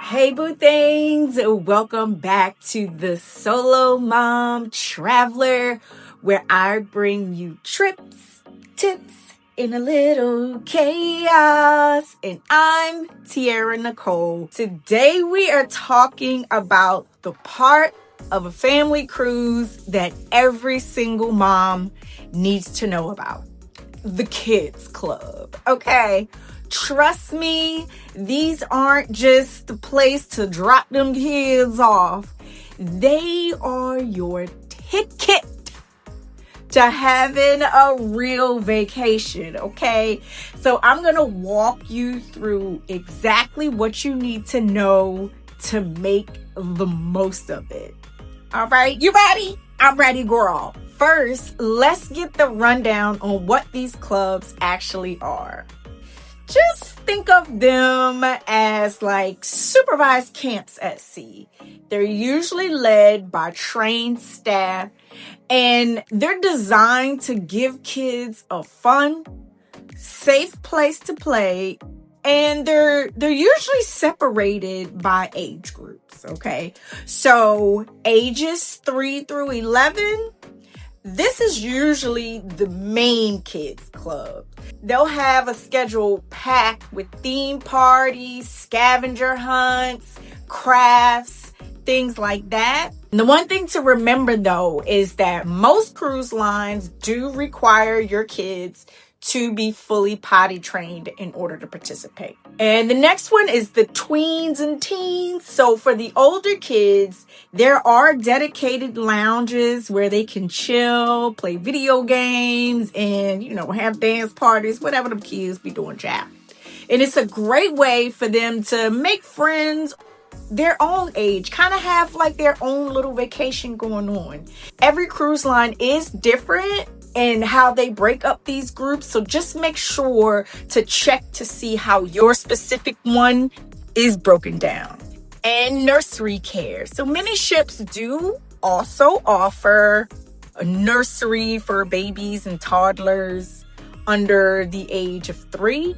Hey boo things, welcome back to the Solo Mom Traveler, where I bring you trips, tips, and a little chaos. And I'm Tiara Nicole. Today we are talking about the part of a family cruise that every single mom needs to know about. The kids club. Okay. Trust me, these aren't just the place to drop them kids off. They are your ticket to having a real vacation, okay? So I'm going to walk you through exactly what you need to know to make the most of it. All right, you ready? I'm ready, girl. First, let's get the rundown on what these clubs actually are. Just think of them as like supervised camps at sea. They're usually led by trained staff, and they're designed to give kids a fun, safe place to play, and they're usually separated by age groups, okay? So ages 3 through 11, this is usually the main kids club. They'll have a schedule packed with theme parties, scavenger hunts, crafts, things like that. And the one thing to remember though is that most cruise lines do require your kids to be fully potty trained in order to participate. And the next one is the tweens and teens. So for the older kids, there are dedicated lounges where they can chill, play video games, and, have dance parties, whatever the kids be doing, child. And it's a great way for them to make friends their own age, kind of have like their own little vacation going on. Every cruise line is different and how they break up these groups. So just make sure to check to see how your specific one is broken down. And nursery care. So many ships do also offer a nursery for babies and toddlers under the age of 3,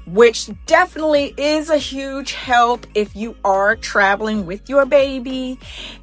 which definitely is a huge help if you are traveling with your baby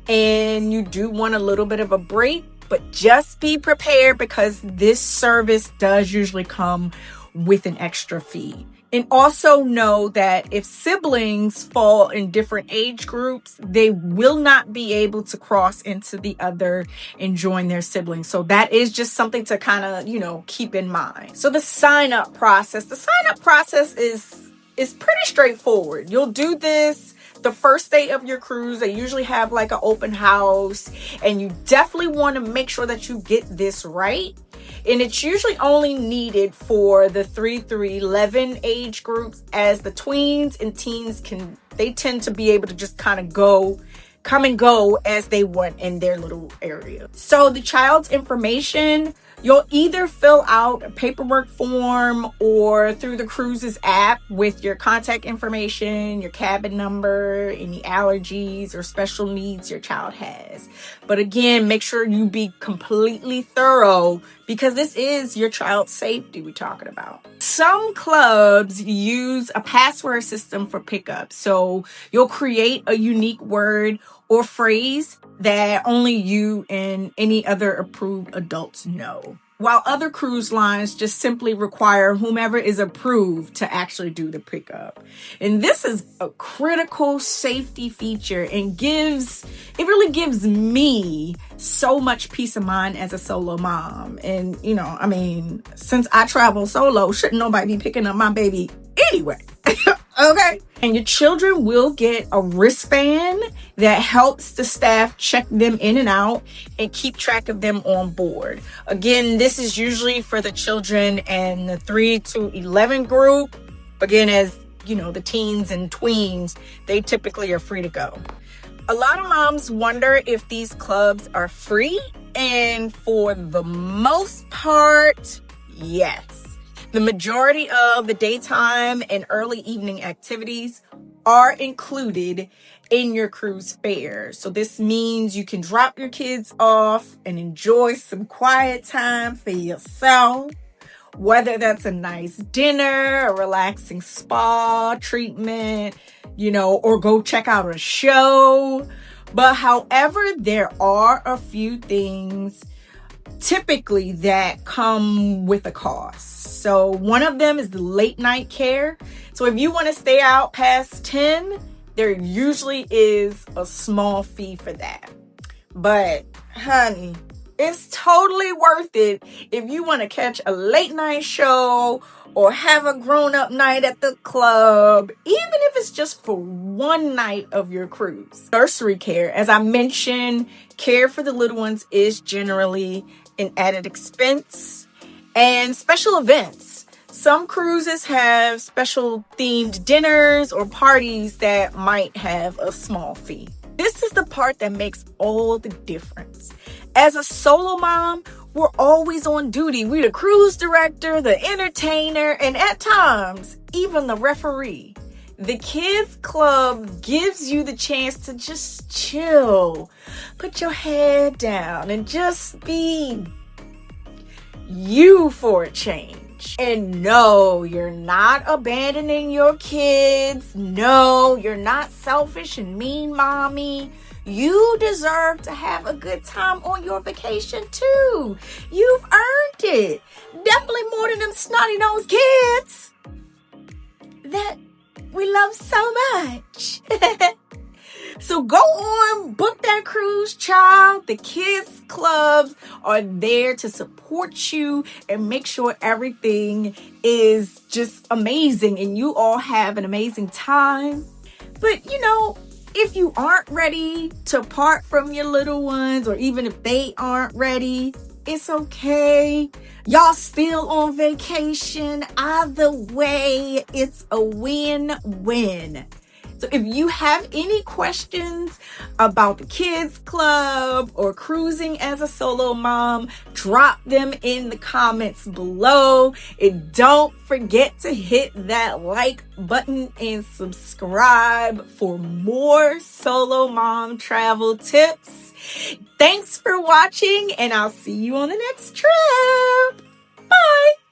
and you do want a little bit of a break. But just be prepared because this service does usually come with an extra fee. And also know that if siblings fall in different age groups, they will not be able to cross into the other and join their siblings. So that is just something to kind of, keep in mind. So the sign-up process. The sign-up process is pretty straightforward. You'll do this the first day of your cruise. They usually have like an open house, and you definitely want to make sure that you get this right. And it's usually only needed for the 3 through 11 age groups, as the tweens and teens they tend to be able to just kind of come and go as they want in their little area. So the child's information, you'll either fill out a paperwork form or through the cruises app with your contact information, your cabin number, any allergies or special needs your child has. But again, make sure you be completely thorough because this is your child's safety we're talking about. Some clubs use a password system for pickup. So you'll create a unique word or phrase that only you and any other approved adults know. While other cruise lines just simply require whomever is approved to actually do the pickup. And this is a critical safety feature and it really gives me so much peace of mind as a solo mom. And, since I travel solo, shouldn't nobody be picking up my baby anyway. Okay. And your children will get a wristband that helps the staff check them in and out and keep track of them on board. Again, this is usually for the children and the 3 to 11 group. Again, as the teens and tweens, they typically are free to go. A lot of moms wonder if these clubs are free, and for the most part, yes. The majority of the daytime and early evening activities are included in your cruise fare. So this means you can drop your kids off and enjoy some quiet time for yourself, Whether that's a nice dinner, a relaxing spa treatment, or go check out a show. But however, there are a few things typically that come with a cost. So one of them is the late night care. So if you want to stay out past 10, there usually is a small fee for that. But honey, it's totally worth it if you want to catch a late night show or have a grown-up night at the club, even if it's just for one night of your cruise. Nursery care, as I mentioned, care for the little ones is generally an added expense. And special events. Some cruises have special themed dinners or parties that might have a small fee. This is the part that makes all the difference. As a solo mom, we're always on duty. We're the cruise director, the entertainer, and at times, even the referee. The kids club gives you the chance to just chill, put your head down, and just be you for a change. And no, you're not abandoning your kids. No, you're not selfish and mean mommy. You deserve to have a good time on your vacation too. You've earned it. Definitely more than them snotty-nosed kids that we love so much. So go on, book that cruise, child. The kids clubs are there to support you and make sure everything is just amazing and you all have an amazing time. But if you aren't ready to part from your little ones, or even if they aren't ready, it's okay. Y'all still on vacation. Either way, it's a win-win. So if you have any questions about the kids club or cruising as a solo mom, drop them in the comments below. And don't forget to hit that like button and subscribe for more solo mom travel tips. Thanks for watching, and I'll see you on the next trip. Bye.